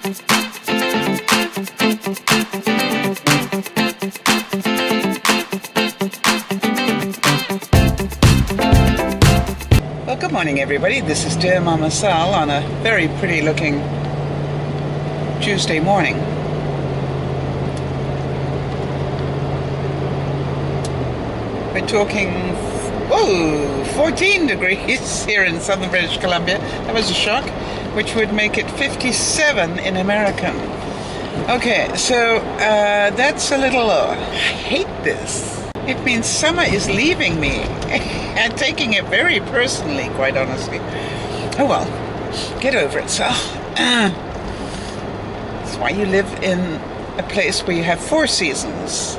Well, good morning, everybody. This is Dear Mama Sal on a very pretty looking Tuesday morning. We're talking, 14 degrees here in southern British Columbia. That was a shock, which would make it 57 in American. Okay, so that's a little low. I hate this. It means summer is leaving me and taking it very personally, quite honestly. Oh well, get over it, Sal. That's why you live in a place where you have 4 seasons.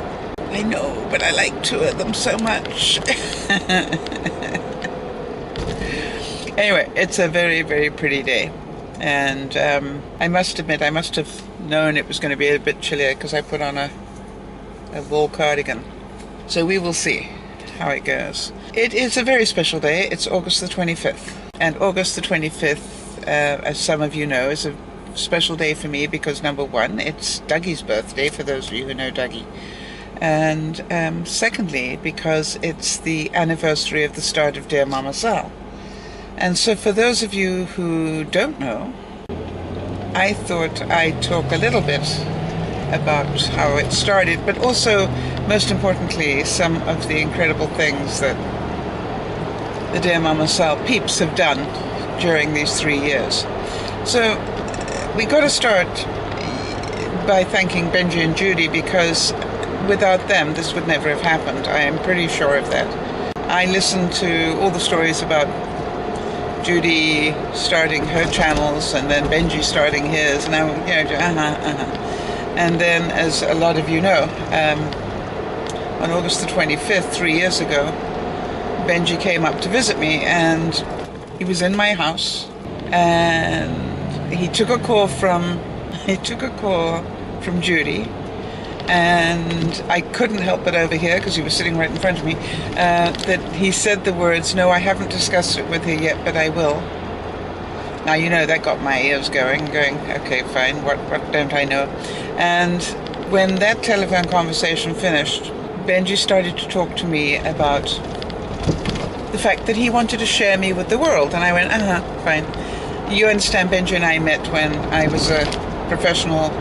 I know, but I like 2 of them so much. Anyway, it's a very, very pretty day. And I must admit, I must have known it was going to be a bit chillier because I put on a wool cardigan. So we will see how it goes. It is a very special day. It's August the 25th. And August the 25th, as some of you know, is a special day for me because, number one, it's Dougie's birthday, for those of you who know Dougie. And secondly, because it's the anniversary of the start of DearMamaSal. And so for those of you who don't know, I thought I'd talk a little bit about how it started, but also, most importantly, some of the incredible things that the DearMamaSal peeps have done during these 3 years. So we got to start by thanking Benji and Judy, because without them this would never have happened. I am pretty sure of that. I listened to all the stories about Judy starting her channels and then Benji starting his, and I, And then, as a lot of you know, on August the 25th, 3 years ago, Benji came up to visit me, and he was in my house, and he took a call from Judy, and I couldn't help but overhear, because he was sitting right in front of me, that he said the words, "No, I haven't discussed it with her yet, but I will." Now, you know, that got my ears going, okay, fine, what don't I know? And when that telephone conversation finished, Benji started to talk to me about the fact that he wanted to share me with the world. And I went, fine. You understand, Benji and I met when I was a professional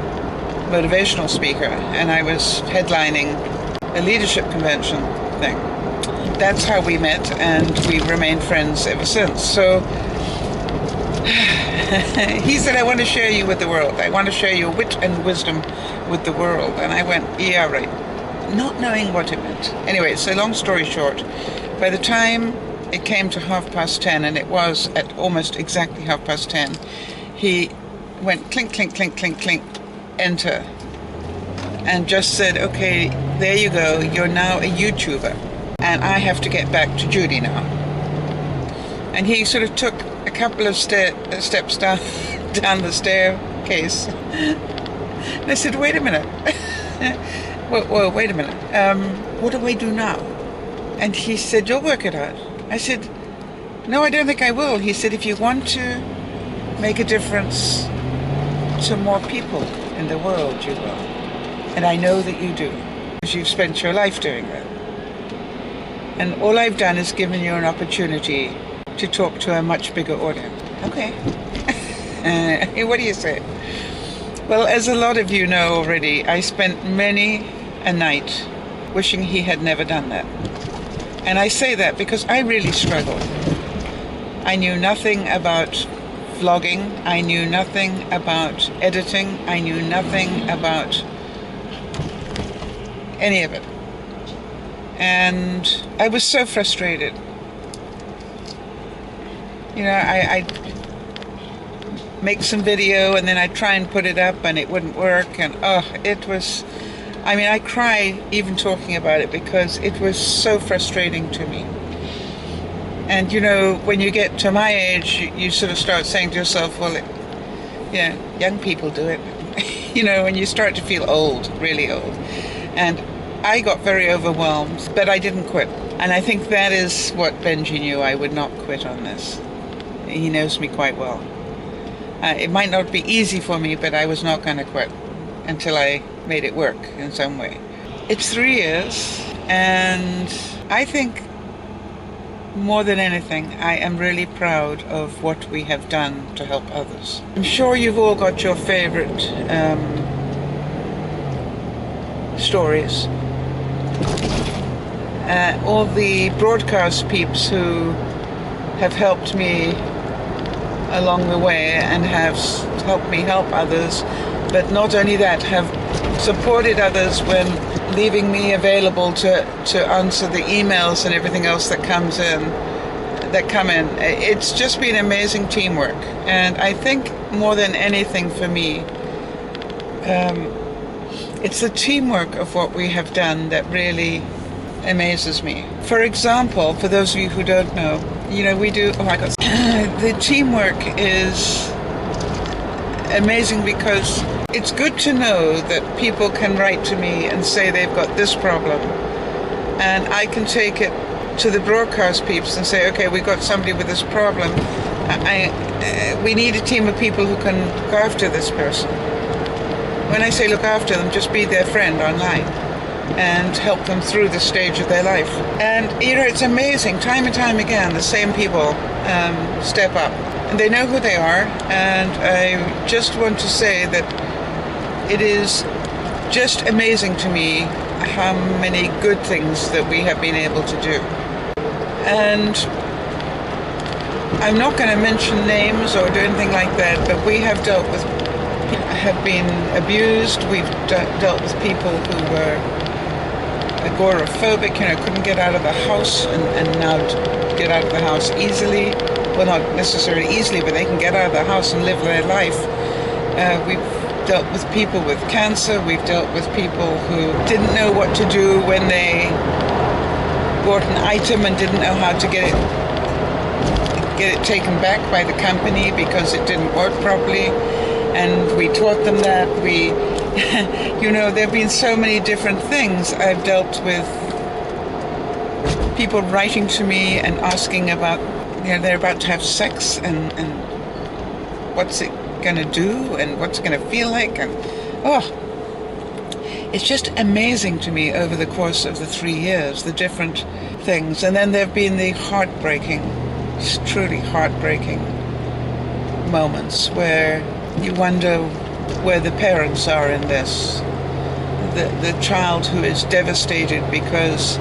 motivational speaker, and I was headlining a leadership convention thing. That's how we met, and we've remained friends ever since. So he said, "I want to share you with the world. I want to share your wit and wisdom with the world." And I went, "Yeah, right," not knowing what it meant. Anyway, so long story short, by the time it came to 10:30, and it was at almost exactly 10:30, he went clink, clink, clink, clink, clink, enter, and just said, "Okay, there you go. You're now a YouTuber, and I have to get back to Judy now." And he sort of took a couple of steps down the staircase. And I said, "Wait a minute." Well, wait a minute. What do I do now? And he said, "You'll work it out." I said, "No, I don't think I will." He said, "If you want to make a difference to more people in the world, you will. And I know that you do, because you've spent your life doing that. And all I've done is given you an opportunity to talk to a much bigger audience." Okay. What do you say? Well, as a lot of you know already, I spent many a night wishing he had never done that. And I say that because I really struggled. I knew nothing about vlogging. I knew nothing about editing. I knew nothing about any of it. And I was so frustrated. You know, I'd make some video and then I'd try and put it up and it wouldn't work, and it was, I mean, I cry even talking about it because it was so frustrating to me. And you know, when you get to my age, you sort of start saying to yourself, well, young people do it. You know, when you start to feel old, really old. And I got very overwhelmed, but I didn't quit. And I think that is what Benji knew. I would not quit on this. He knows me quite well. It might not be easy for me, but I was not going to quit until I made it work in some way. It's 3 years, and I think more than anything, I am really proud of what we have done to help others. I'm sure you've all got your favorite stories. All the broadcast peeps who have helped me along the way and have helped me help others, but not only that, have supported others when leaving me available to answer the emails and everything else that come in. It's just been amazing teamwork, and I think more than anything for me, it's the teamwork of what we have done that really amazes me. For example, for those of you who don't know, we do, the teamwork is amazing because it's good to know that people can write to me and say they've got this problem, and I can take it to the broadcast peeps and say, okay, we've got somebody with this problem. We need a team of people who can look after this person. When I say look after them, just be their friend online and help them through the stage of their life. And it's amazing, time and time again, the same people step up. And they know who they are, and I just want to say that it is just amazing to me how many good things that we have been able to do. And I'm not going to mention names or do anything like that, but we have dealt with people who have been abused. We've dealt with people who were agoraphobic, couldn't get out of the house and now get out of the house easily. Well, not necessarily easily, but they can get out of the house and live their life. We've dealt with people with cancer. We've dealt with people who didn't know what to do when they bought an item and didn't know how to get it taken back by the company because it didn't work properly. And we taught them that. There have been so many different things. I've dealt with people writing to me and asking about, they're about to have sex and what's it going to do and what's it going to feel like. And it's just amazing to me over the course of the 3 years, the different things. And then there have been the truly heartbreaking moments where you wonder where the parents are in this. The child who is devastated because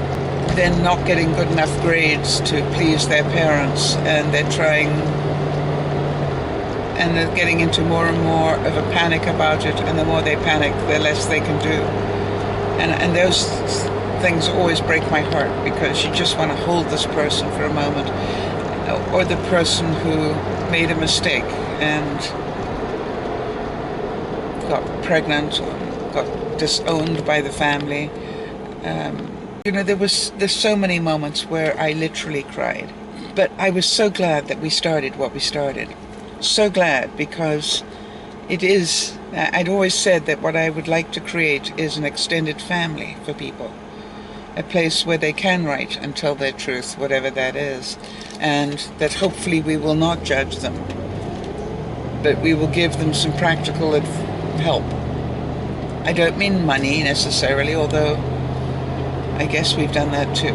they're not getting good enough grades to please their parents, and they're trying, and they're getting into more and more of a panic about it, and the more they panic, the less they can do. And those things always break my heart, because you just want to hold this person for a moment, or the person who made a mistake and got pregnant or got disowned by the family. There's so many moments where I literally cried. But I was so glad that we started what we started. So glad, because I'd always said that what I would like to create is an extended family for people. A place where they can write and tell their truth, whatever that is. And that hopefully we will not judge them, but we will give them some practical help. I don't mean money necessarily, although I guess we've done that too.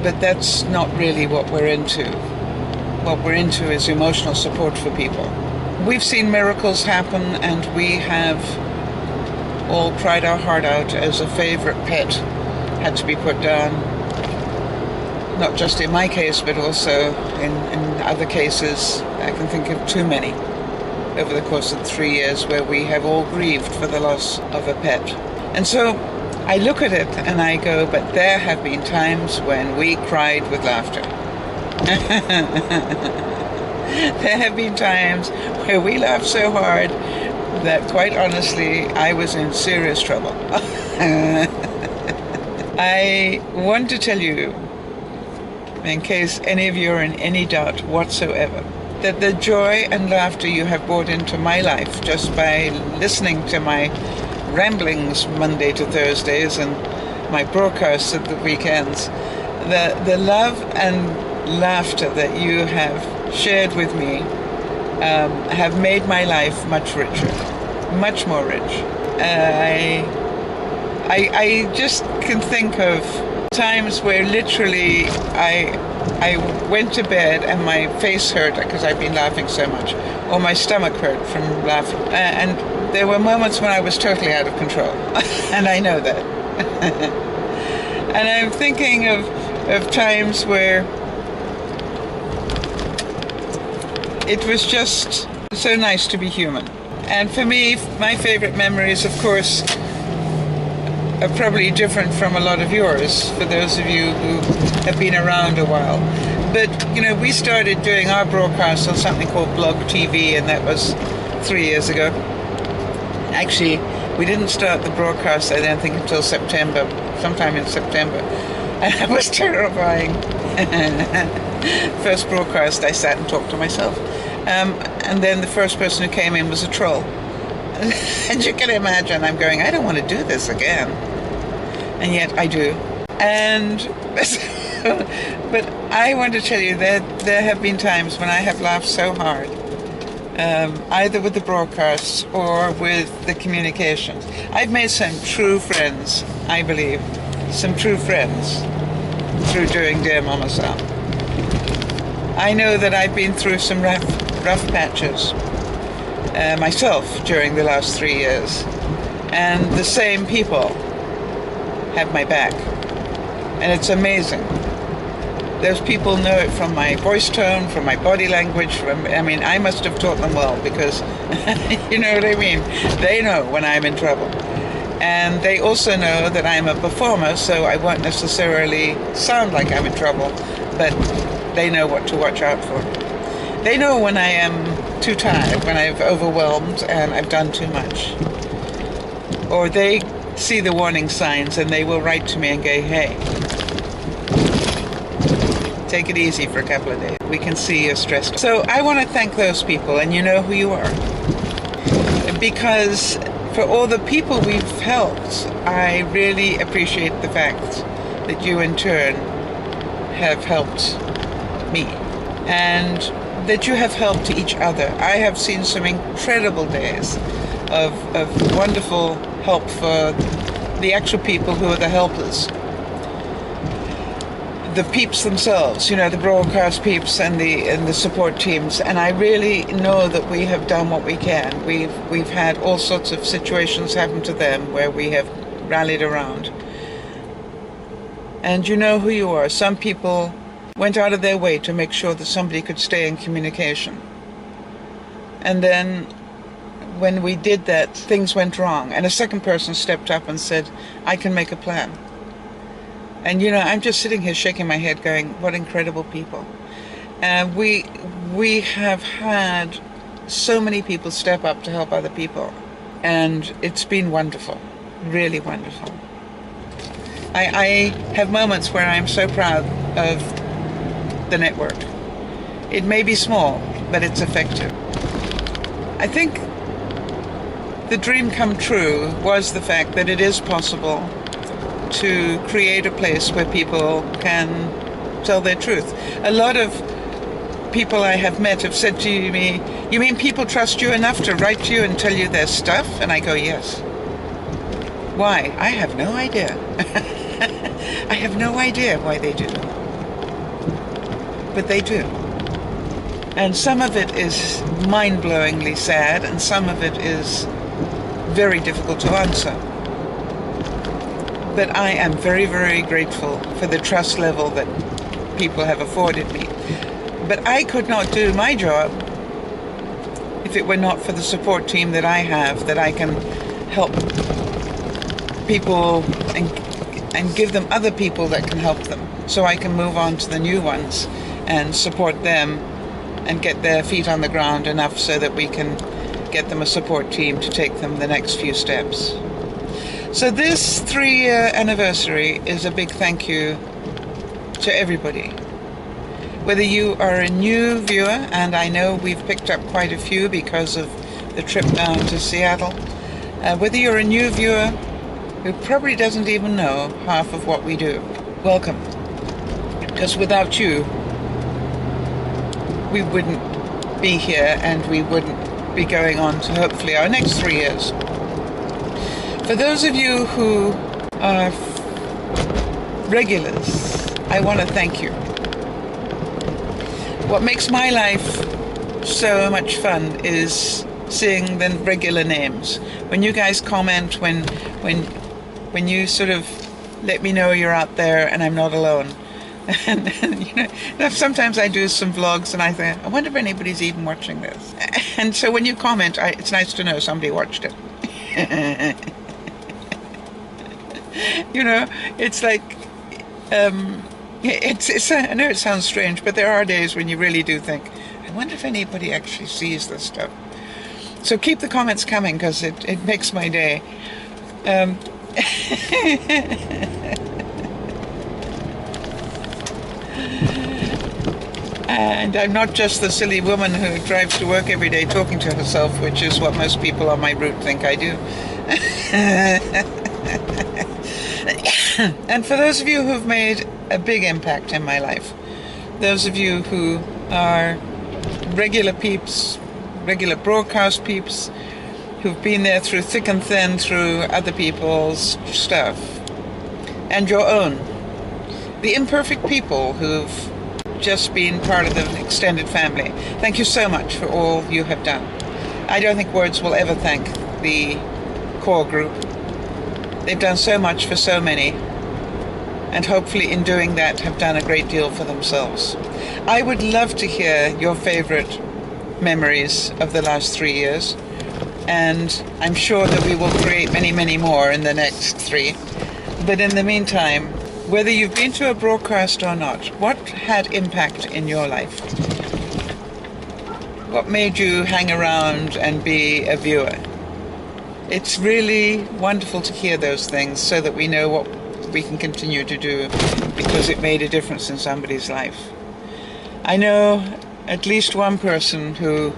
But that's not really what we're into. What we're into is emotional support for people. We've seen miracles happen, and we have all cried our heart out as a favorite pet had to be put down. Not just in my case, but also in other cases. I can think of too many over the course of 3 years where we have all grieved for the loss of a pet. And so I look at it and I go, but there have been times when we cried with laughter. There have been times where we laughed so hard that, quite honestly, I was in serious trouble. I want to tell you, in case any of you are in any doubt whatsoever, that the joy and laughter you have brought into my life just by listening to my ramblings Monday to Thursdays and my broadcasts at the weekends, the love and laughter that you have shared with me have made my life much richer, much more rich. I just can think of times where literally I went to bed and my face hurt because I've been laughing so much, or my stomach hurt from laughing. And there were moments when I was totally out of control, and I know that. And I'm thinking of times where it was just so nice to be human. And for me, my favorite memories, of course, are probably different from a lot of yours, for those of you who have been around a while. But, we started doing our broadcast on something called Blog TV, and that was 3 years ago. Actually, we didn't start the broadcast, I don't think, until September, sometime in September. And it was terrifying. First broadcast, I sat and talked to myself. And then the first person who came in was a troll. And you can imagine, I'm going, I don't want to do this again. And yet I do. And but I want to tell you that there have been times when I have laughed so hard, either with the broadcasts or with the communications. I've made some true friends, I believe, some true friends through doing DearMamaSal. I know that I've been through some rough patches myself during the last 3 years, and the same people have my back, and it's amazing. Those people know it from my voice tone, from my body language, I must have taught them well, because you know what I mean, they know when I'm in trouble. And they also know that I'm a performer, so I won't necessarily sound like I'm in trouble, but they know what to watch out for. They know when I am too tired, when I've overwhelmed and I've done too much. Or they see the warning signs and they will write to me and go, hey, take it easy for a couple of days. We can see you're stressed. So I want to thank those people, and you know who you are. Because for all the people we've helped, I really appreciate the fact that you in turn have helped me, and that you have helped each other. I have seen some incredible days of wonderful help for the actual people who are the helpers. The peeps themselves, the broadcast peeps and the support teams, and I really know that we have done what we can. We've had all sorts of situations happen to them where we have rallied around. And you know who you are. Some people went out of their way to make sure that somebody could stay in communication. And then when we did that, things went wrong, and a second person stepped up and said, I can make a plan. And I'm just sitting here shaking my head going, what incredible people. And we have had so many people step up to help other people, and it's been wonderful, really wonderful. I have moments where I'm so proud of the network. It may be small, but it's effective. I think the dream come true was the fact that it is possible to create a place where people can tell their truth. A lot of people I have met have said to me, you mean people trust you enough to write to you and tell you their stuff? And I go, yes. Why? I have no idea. I have no idea why they do. But they do. And some of it is mind-blowingly sad, and some of it is very difficult to answer. But I am very, very grateful for the trust level that people have afforded me. But I could not do my job if it were not for the support team that I have, that I can help people and give them other people that can help them, so I can move on to the new ones and support them and get their feet on the ground enough so that we can get them a support team to take them the next few steps. So this 3-year anniversary is a big thank you to everybody. Whether you are a new viewer, and I know we've picked up quite a few because of the trip down to Seattle, whether you're a new viewer who probably doesn't even know half of what we do, welcome. Because without you, we wouldn't be here and we wouldn't be going on to hopefully our next 3 years. For those of you who are regulars, I want to thank you. What makes my life so much fun is seeing the regular names. When you guys comment, when you sort of let me know you're out there and I'm not alone. And you know, sometimes I do some vlogs and I think, I wonder if anybody's even watching this. And so when you comment, it's nice to know somebody watched it. You know, it's like, I know it sounds strange, but there are days when you really do think, I wonder if anybody actually sees this stuff. So keep the comments coming, because it makes my day. And I'm not just the silly woman who drives to work every day talking to herself, which is what most people on my route think I do. And for those of you who've made a big impact in my life, those of you who are regular peeps, regular broadcast peeps, who've been there through thick and thin, through other people's stuff, and your own, the imperfect people who've just been part of the extended family, thank you so much for all you have done. I don't think words will ever thank the core group. They've done so much for so many, and hopefully in doing that have done a great deal for themselves. I would love to hear your favorite memories of the last 3 years, and I'm sure that we will create many, many more in the next 3. But in the meantime, whether you've been to a broadcast or not, what had impact in your life? What made you hang around and be a viewer? It's really wonderful to hear those things so that we know what we can continue to do because it made a difference in somebody's life. I know at least one person who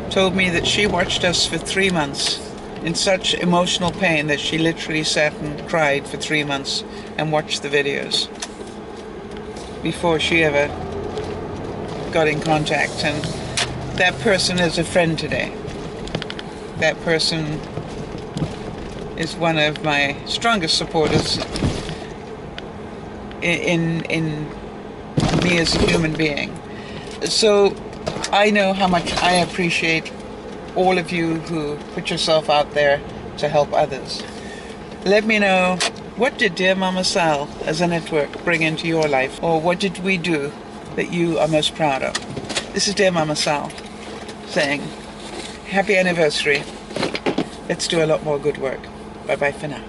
told me that she watched us for 3 months in such emotional pain that she literally sat and cried for 3 months and watched the videos before she ever got in contact. And that person is a friend today. That person is one of my strongest supporters in me as a human being. So I know how much I appreciate all of you who put yourself out there to help others. Let me know, what did Dear Mama Sal as a network bring into your life? Or what did we do that you are most proud of? This is Dear Mama Sal saying, happy anniversary. Let's do a lot more good work. Bye-bye for now.